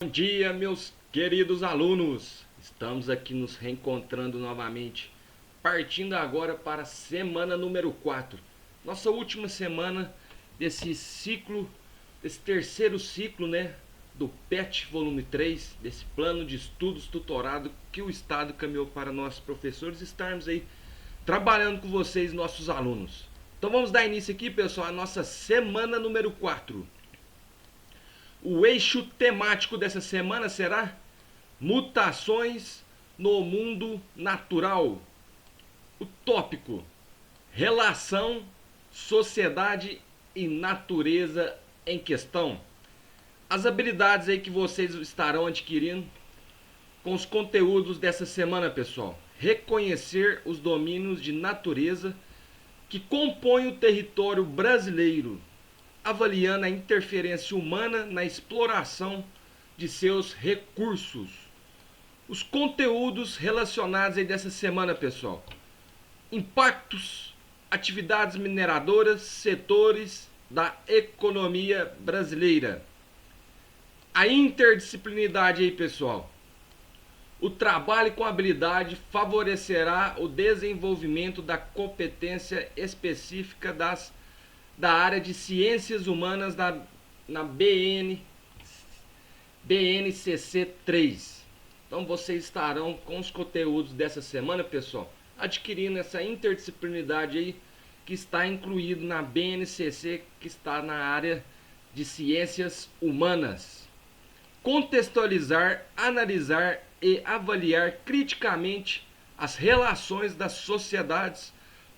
Bom dia, meus queridos alunos! Estamos aqui nos reencontrando novamente, partindo agora para a semana número 4, nossa última semana desse ciclo, desse terceiro ciclo, né, do PET volume 3, desse plano de estudos tutorado que o Estado caminhou para nós professores estarmos aí trabalhando com vocês, nossos alunos. Então vamos dar início aqui, pessoal, à nossa semana número 4. O eixo temático dessa semana será mutações no mundo natural. O tópico: relação, sociedade e natureza em questão. As habilidades aí que vocês estarão adquirindo com os conteúdos dessa semana, pessoal. Reconhecer os domínios de natureza que compõem o território brasileiro, avaliando a interferência humana na exploração de seus recursos. Os conteúdos relacionados aí dessa semana, pessoal: impactos, atividades mineradoras, setores da economia brasileira. A interdisciplinaridade aí, pessoal. O trabalho com habilidade favorecerá o desenvolvimento da competência específica da área de ciências humanas na BNCC 3. Então vocês estarão com os conteúdos dessa semana, pessoal, adquirindo essa interdisciplinaridade aí que está incluído na BNCC, que está na área de ciências humanas. Contextualizar, analisar e avaliar criticamente as relações das sociedades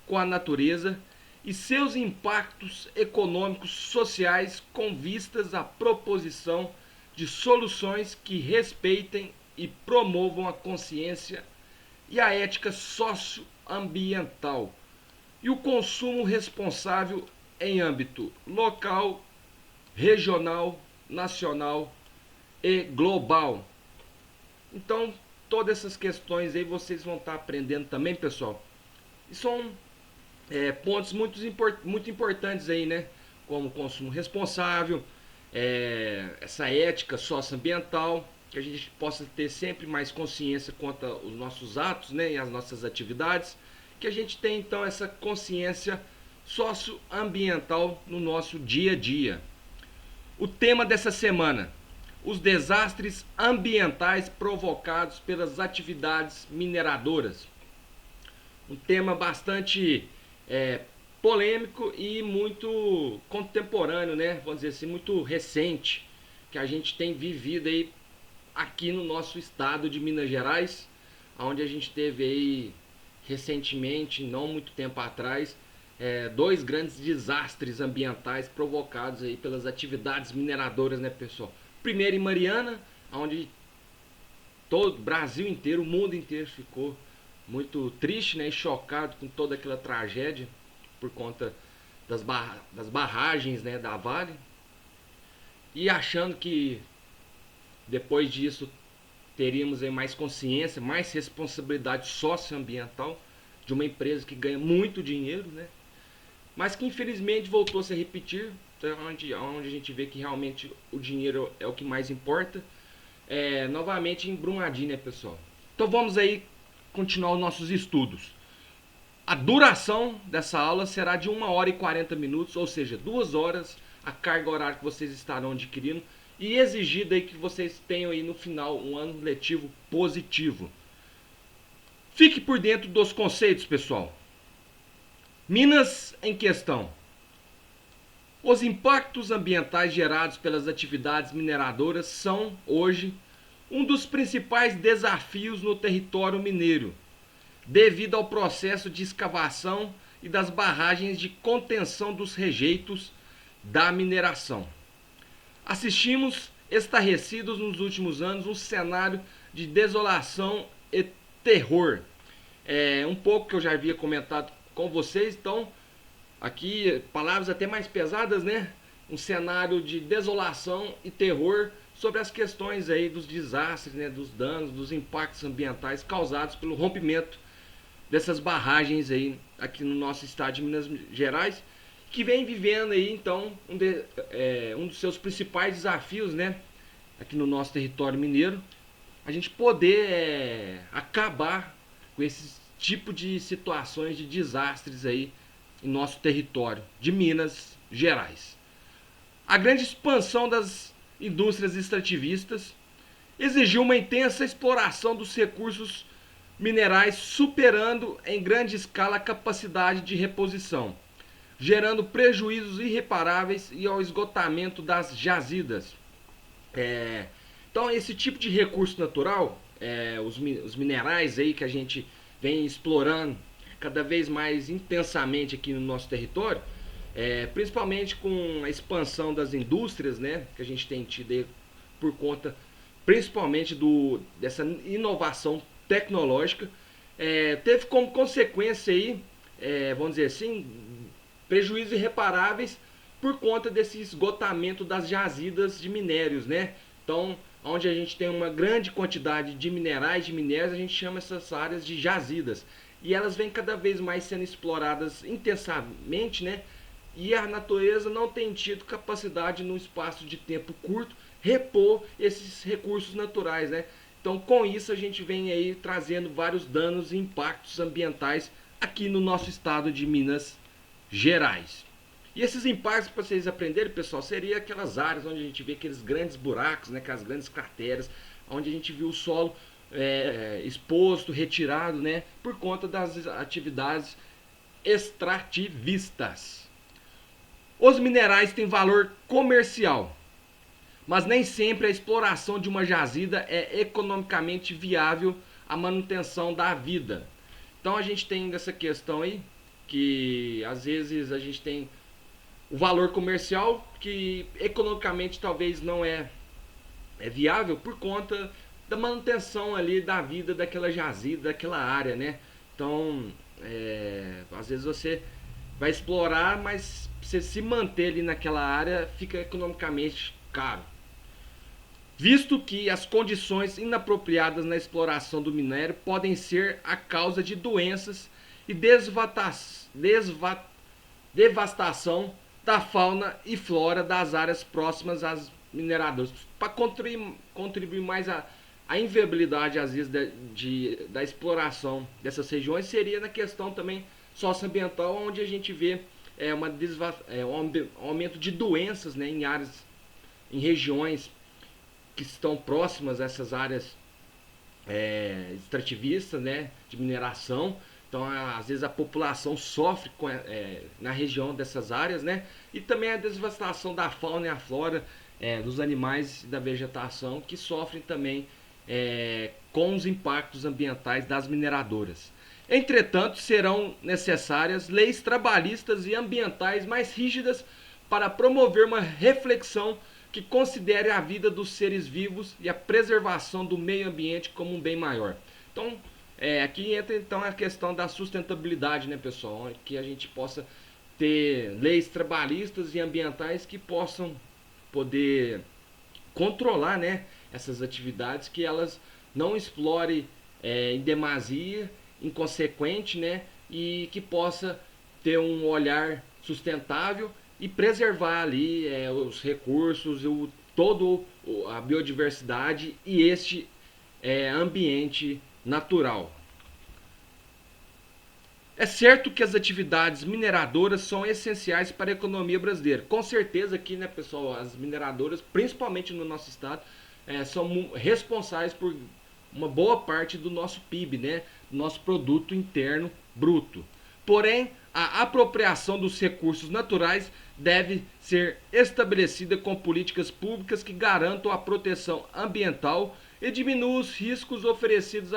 com a natureza e seus impactos econômicos sociais com vistas à proposição de soluções que respeitem e promovam a consciência e a ética socioambiental e o consumo responsável em âmbito local, regional, nacional e global. Então, todas essas questões aí vocês vão estar aprendendo também, pessoal. E são pontos muito importantes aí, né? Como consumo responsável, essa ética socioambiental, que a gente possa ter sempre mais consciência quanto aos nossos atos, né? E as nossas atividades, que a gente tem então essa consciência socioambiental no nosso dia a dia. O tema dessa semana: os desastres ambientais provocados pelas atividades mineradoras. Um tema bastante polêmico e muito contemporâneo, né? Vamos dizer assim, muito recente, que a gente tem vivido aí aqui no nosso estado de Minas Gerais, onde a gente teve aí recentemente, não muito tempo atrás, dois grandes desastres ambientais provocados aí pelas atividades mineradoras, né, pessoal? Primeiro em Mariana, onde todo o Brasil inteiro, o mundo inteiro ficou muito triste, né, e chocado com toda aquela tragédia por conta das barragens, né, da Vale, e achando que depois disso teríamos aí mais consciência, mais responsabilidade socioambiental de uma empresa que ganha muito dinheiro, né, mas que infelizmente voltou a se repetir, onde a gente vê que realmente o dinheiro é o que mais importa. Novamente em Brumadinho, né, pessoal? Então vamos aí continuar os nossos estudos. A duração dessa aula será de 1 hora e 40 minutos, ou seja, 2 horas a carga horária que vocês estarão adquirindo e exigida aí que vocês tenham aí no final um ano letivo positivo. Fique por dentro dos conceitos, pessoal. Minas em questão. Os impactos ambientais gerados pelas atividades mineradoras são, hoje, um dos principais desafios no território mineiro, devido ao processo de escavação e das barragens de contenção dos rejeitos da mineração. Assistimos, estarrecidos nos últimos anos, um cenário de desolação e terror. Um pouco que eu já havia comentado com vocês, então aqui palavras até mais pesadas, né? Um cenário de desolação e terror sobre as questões aí dos desastres, né? Dos danos, dos impactos ambientais causados pelo rompimento dessas barragens aí aqui no nosso estado de Minas Gerais, que vem vivendo aí então um dos seus principais desafios, né? aqui no nosso território mineiro, a gente poder acabar com esse tipo de situações de desastres aí em nosso território de Minas Gerais. A grande expansão das indústrias extrativistas exigiu uma intensa exploração dos recursos minerais, superando em grande escala a capacidade de reposição, gerando prejuízos irreparáveis e ao esgotamento das jazidas. Então, esse tipo de recurso natural, os minerais aí que a gente vem explorando cada vez mais intensamente aqui no nosso território, principalmente com a expansão das indústrias, né, que a gente tem tido aí por conta principalmente dessa inovação tecnológica, teve como consequência aí, vamos dizer assim, prejuízos irreparáveis por conta desse esgotamento das jazidas de minérios, né? Então, onde a gente tem uma grande quantidade de minerais, de minérios, a gente chama essas áreas de jazidas. E elas vêm cada vez mais sendo exploradas intensamente, né? E a natureza não tem tido capacidade, num espaço de tempo curto, repor esses recursos naturais, né? Então, com isso, a gente vem aí trazendo vários danos e impactos ambientais aqui no nosso estado de Minas Gerais. E esses impactos, para vocês aprenderem, pessoal, seria aquelas áreas onde a gente vê aqueles grandes buracos, né, aquelas grandes crateras, onde a gente viu o solo exposto, retirado, né, por conta das atividades extrativistas. Os minerais têm valor comercial, mas nem sempre a exploração de uma jazida é economicamente viável à manutenção da vida. Então a gente tem essa questão aí, que às vezes a gente tem o valor comercial, que economicamente talvez não é viável por conta da manutenção ali da vida daquela jazida, daquela área, né? Então, às vezes você vai explorar, mas você se manter ali naquela área fica economicamente caro. Visto que as condições inapropriadas na exploração do minério podem ser a causa de doenças e devastação da fauna e flora das áreas próximas às mineradoras. Para contribuir mais a inviabilidade, às vezes, da exploração dessas regiões, seria na questão também socioambiental, onde a gente vê um aumento de doenças, né, em áreas, em regiões que estão próximas a essas áreas extrativistas, né, de mineração. Então, às vezes a população sofre na região dessas áreas, né? E também a devastação da fauna e a flora, dos animais e da vegetação, que sofrem também com os impactos ambientais das mineradoras. Entretanto, serão necessárias leis trabalhistas e ambientais mais rígidas para promover uma reflexão que considere a vida dos seres vivos e a preservação do meio ambiente como um bem maior. Então, aqui entra então a questão da sustentabilidade, né, pessoal? Que a gente possa ter leis trabalhistas e ambientais que possam poder controlar, né, essas atividades, que elas não explorem em demasia, inconsequente, né, e que possa ter um olhar sustentável e preservar ali os recursos, todo a biodiversidade e este ambiente natural. É certo que as atividades mineradoras são essenciais para a economia brasileira. Com certeza aqui, né, pessoal, as mineradoras, principalmente no nosso estado, são responsáveis por uma boa parte do nosso PIB, né, do nosso produto interno bruto. Porém, a apropriação dos recursos naturais deve ser estabelecida com políticas públicas que garantam a proteção ambiental e diminuam os riscos oferecidos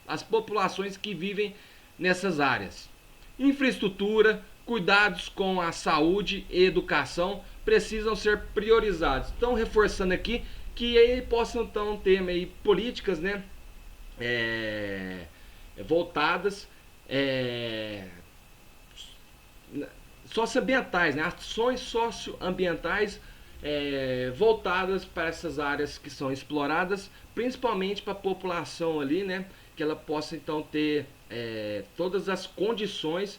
às populações que vivem nessas áreas. Infraestrutura, cuidados com a saúde e educação precisam ser priorizados. Então, reforçando aqui que aí possam então ter aí políticas, né, voltadas socioambientais, né, ações socioambientais voltadas para essas áreas que são exploradas, principalmente para a população ali, né, que ela possa então ter todas as condições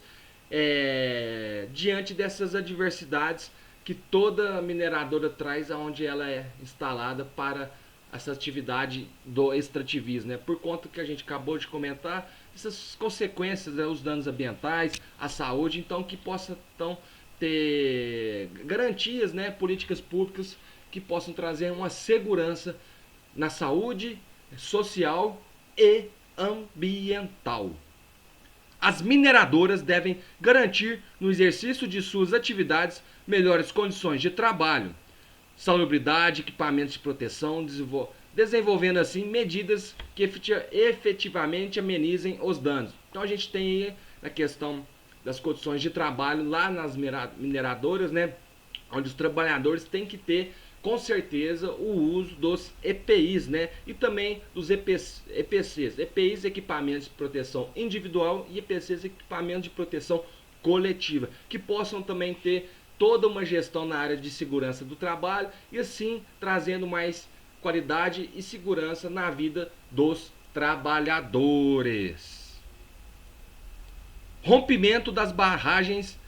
diante dessas adversidades que toda mineradora traz aonde ela é instalada para essa atividade do extrativismo, né? Por conta que a gente acabou de comentar, essas consequências, né? Os danos ambientais, a saúde, então que possa então ter garantias, né? Políticas públicas que possam trazer uma segurança na saúde social e ambiental. As mineradoras devem garantir, no exercício de suas atividades, melhores condições de trabalho, salubridade, equipamentos de proteção, desenvolvendo assim medidas que efetivamente amenizem os danos. Então a gente tem aí a questão das condições de trabalho lá nas mineradoras, né, onde os trabalhadores têm que ter com certeza o uso dos EPIs, né, e também dos EPCs. EPIs, equipamentos de proteção individual, e EPCs, equipamentos de proteção coletiva, que possam também ter toda uma gestão na área de segurança do trabalho e assim trazendo mais qualidade e segurança na vida dos trabalhadores. Rompimento das barragens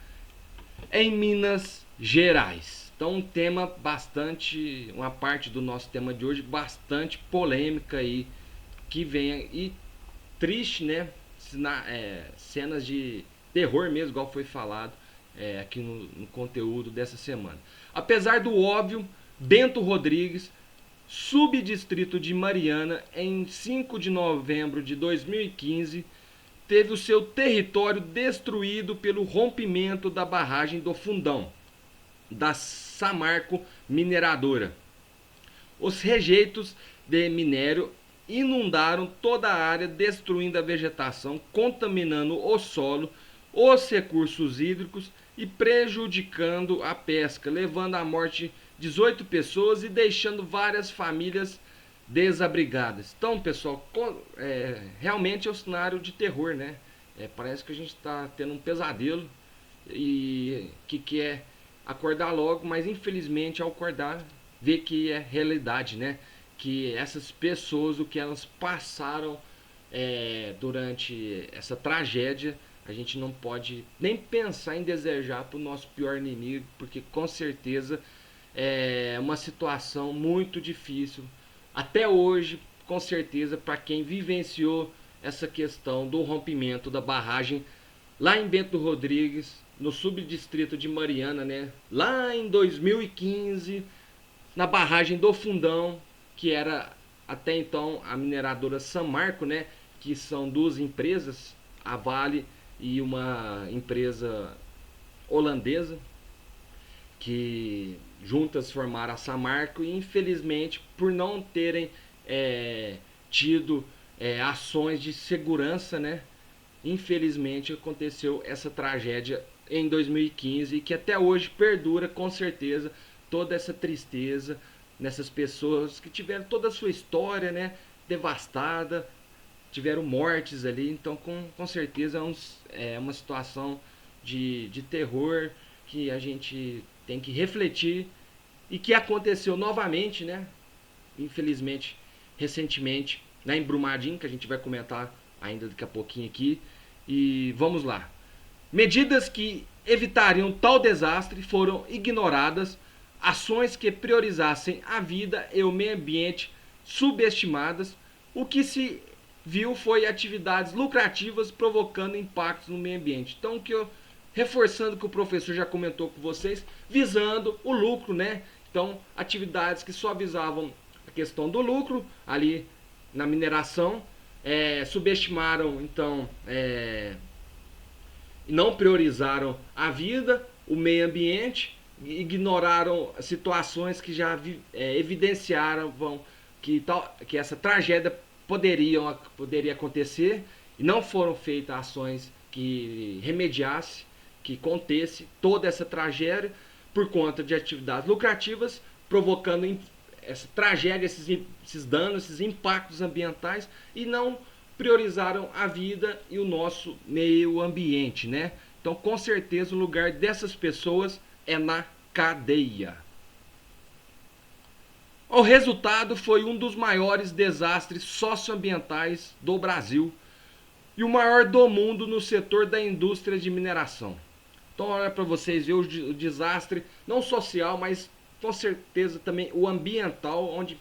em Minas Gerais. Então um tema bastante, uma parte do nosso tema de hoje bastante polêmica aí, que vem e triste, né? Cenas de terror mesmo, igual foi falado aqui no conteúdo dessa semana. Apesar do óbvio, Bento Rodrigues, subdistrito de Mariana, em 5 de novembro de 2015, teve o seu território destruído pelo rompimento da barragem do Fundão, da Samarco Mineradora. Os rejeitos de minério inundaram toda a área, destruindo a vegetação, contaminando o solo, os recursos hídricos e prejudicando a pesca, levando à morte 18 pessoas e deixando várias famílias desabrigadas. Então, pessoal, realmente é um cenário de terror, né? Parece que a gente está tendo um pesadelo e que quer acordar logo, mas infelizmente ao acordar vê que é realidade, né? Que essas pessoas, o que elas passaram durante essa tragédia, a gente não pode nem pensar em desejar para o nosso pior inimigo, porque com certeza é uma situação muito difícil até hoje, com certeza, para quem vivenciou essa questão do rompimento da barragem lá em Bento Rodrigues, no subdistrito de Mariana, né? Lá em 2015, na barragem do Fundão, que era até então a mineradora Samarco, né? Que são duas empresas, a Vale e uma empresa holandesa, que juntas formaram a Samarco, e infelizmente por não terem tido ações de segurança, né? Infelizmente aconteceu essa tragédia em 2015 e que até hoje perdura com certeza toda essa tristeza nessas pessoas que tiveram toda a sua história, né, devastada, tiveram mortes ali. Então com certeza é uma situação de terror que a gente tem que refletir e que aconteceu novamente, né? Infelizmente, recentemente, na Brumadinho, que a gente vai comentar ainda daqui a pouquinho aqui. E vamos lá. Medidas que evitariam tal desastre foram ignoradas, ações que priorizassem a vida e o meio ambiente subestimadas. O que se viu foi atividades lucrativas provocando impactos no meio ambiente. Então, reforçando o que o professor já comentou com vocês, visando o lucro, né? Então, atividades que só visavam a questão do lucro ali na mineração, subestimaram, então, não priorizaram a vida, o meio ambiente, ignoraram situações que já evidenciaram que essa tragédia poderia acontecer, e não foram feitas ações que remediasse, que contesse toda essa tragédia por conta de atividades lucrativas, provocando essa tragédia, esses danos, esses impactos ambientais, e não priorizaram a vida e o nosso meio ambiente, né? Então, com certeza, o lugar dessas pessoas é na cadeia. O resultado foi um dos maiores desastres socioambientais do Brasil e o maior do mundo no setor da indústria de mineração. Então, olha para vocês ver o desastre, não social, mas com certeza também o ambiental, onde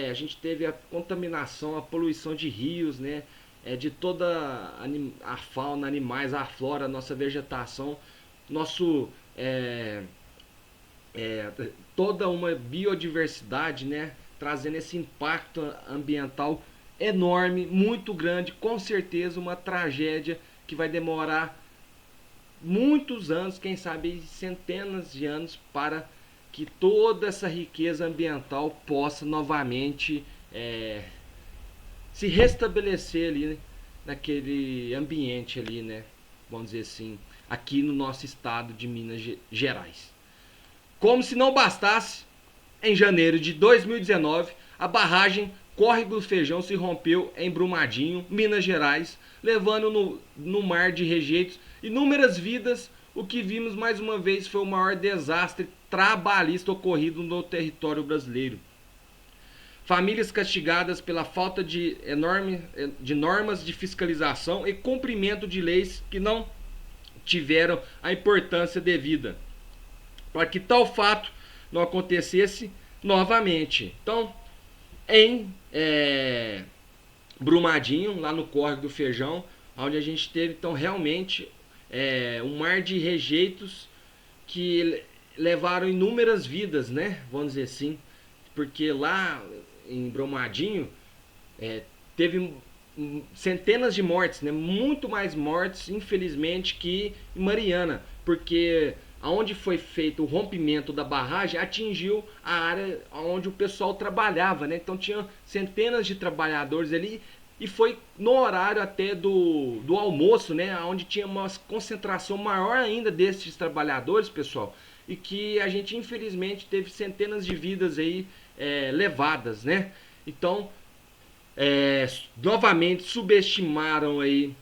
a gente teve a contaminação, a poluição de rios, né? De toda a fauna, animais, a flora, a nossa vegetação, nosso é, toda uma biodiversidade, né? Trazendo esse impacto ambiental enorme, muito grande, com certeza uma tragédia que vai demorar muitos anos, quem sabe centenas de anos, para que toda essa riqueza ambiental possa novamente se restabelecer ali, né, naquele ambiente ali, né? Vamos dizer assim, aqui no nosso estado de Minas Gerais. Como se não bastasse, em janeiro de 2019, a barragem Córrego do Feijão se rompeu em Brumadinho, Minas Gerais, levando no mar de rejeitos inúmeras vidas. O que vimos mais uma vez foi o maior desastre trabalhista ocorrido no território brasileiro. Famílias castigadas pela falta de normas de fiscalização e cumprimento de leis que não tiveram a importância devida para que tal fato não acontecesse novamente. Então, em Brumadinho, lá no Córrego do Feijão, onde a gente teve então realmente um mar de rejeitos que levaram inúmeras vidas, né? Vamos dizer assim, porque lá em Brumadinho teve centenas de mortes, né? Muito mais mortes, infelizmente, que em Mariana, porque aonde foi feito o rompimento da barragem atingiu a área onde o pessoal trabalhava, né? Então tinha centenas de trabalhadores ali e foi no horário até do almoço, né? Onde tinha uma concentração maior ainda desses trabalhadores, pessoal, e que a gente infelizmente teve centenas de vidas aí levadas, né? Então novamente subestimaram aí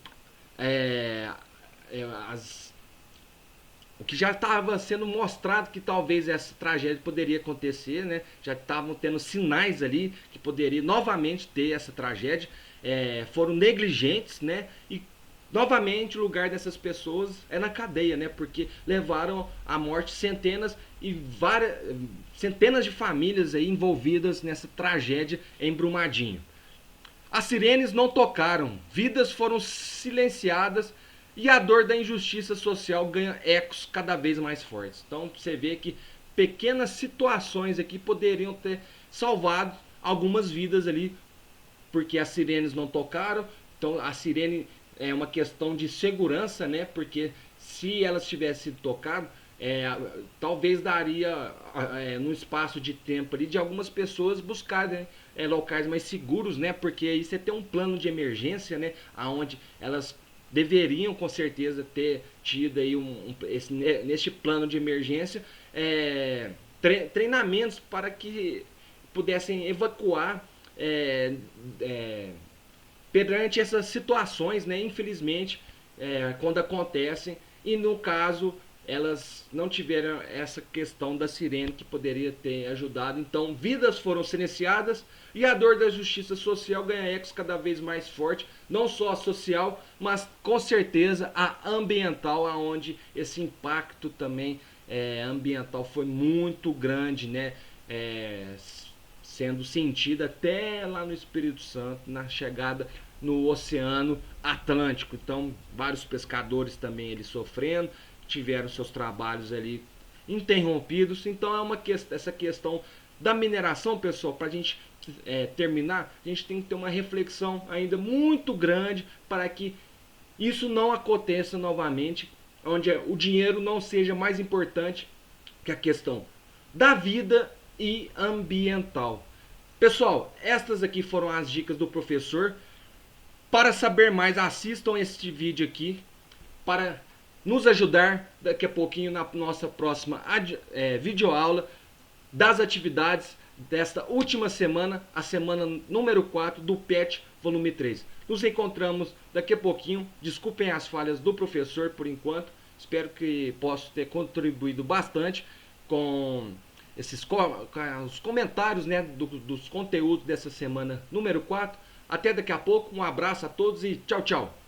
o que já estava sendo mostrado que talvez essa tragédia poderia acontecer, né? Já estavam tendo sinais ali que poderia novamente ter essa tragédia. Foram negligentes, né? E novamente o lugar dessas pessoas é na cadeia, né? Porque levaram à morte centenas de famílias aí envolvidas nessa tragédia em Brumadinho. As sirenes não tocaram, vidas foram silenciadas e a dor da injustiça social ganha ecos cada vez mais fortes. Então você vê que pequenas situações aqui poderiam ter salvado algumas vidas ali, porque as sirenes não tocaram. Então a sirene é uma questão de segurança, né? Porque se elas tivessem tocado, talvez daria num espaço de tempo ali de algumas pessoas buscarem, né, locais mais seguros, né? Porque aí você tem um plano de emergência, né? Aonde elas deveriam com certeza ter tido aí neste plano de emergência treinamentos para que pudessem evacuar perante essas situações, né? Infelizmente, quando acontecem, e no caso elas não tiveram essa questão da sirene que poderia ter ajudado. Então vidas foram silenciadas e a dor da justiça social ganha ecos cada vez mais forte, não só a social, mas com certeza a ambiental, aonde esse impacto também ambiental foi muito grande, né? Sendo sentido até lá no Espírito Santo, na chegada no Oceano Atlântico. Então vários pescadores também eles sofrendo, tiveram seus trabalhos ali interrompidos. Então essa questão da mineração, pessoal, para a gente terminar, a gente tem que ter uma reflexão ainda muito grande para que isso não aconteça novamente, onde o dinheiro não seja mais importante que a questão da vida e ambiental. Pessoal, estas aqui foram as dicas do professor. Para saber mais, assistam este vídeo aqui para nos ajudar daqui a pouquinho na nossa próxima videoaula das atividades desta última semana, a semana número 4 do PET volume 3. Nos encontramos daqui a pouquinho. Desculpem as falhas do professor por enquanto. Espero que possa ter contribuído bastante com os comentários, né, dos conteúdos dessa semana número 4. Até daqui a pouco. Um abraço a todos e tchau, tchau.